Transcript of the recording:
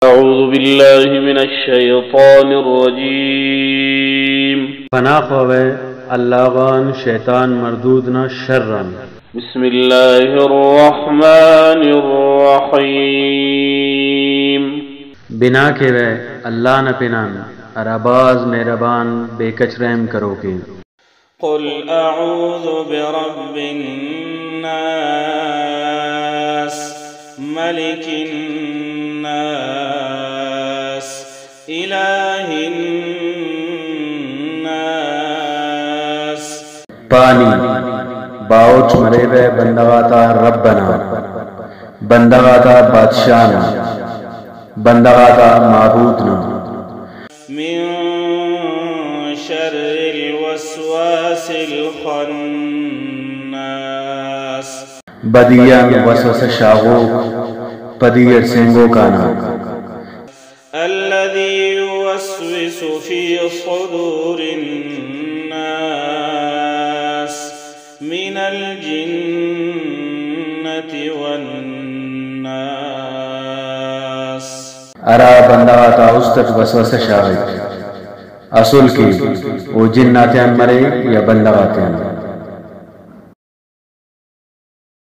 अऊज़ु बिल्लाहि मिनश शैतानिर रजीम। पनाह ख्वावे अल्लाहवान शैतान मरदूद न शर्रन। बिस्मिल्लाहिर रहमानिर रहीम। बिना के वे अल्लाह न पिनान अराबाज मेहरबान बेकच रहम करो के। कुल अऊज़ु बिरब्बिन नास मलिकिन नास इलाहिन नास। पानी बाउच मरे वे बंदगाता रब्बना, बंदगाता बादशाह ना, बंदगाता माबूद ना। मिन शर्रिल वस्वासिल खन्नास, बदिया वसवस शागो पदियर सेंगो का ना। अल्लज़ी युवस्विसु फी सुदूरिन नास मिनल जिन्नति वन नास। अरा बंदगाता उस तक वसवस शागो असूल की वो जिन्नातियान मरे या बंदगातियान।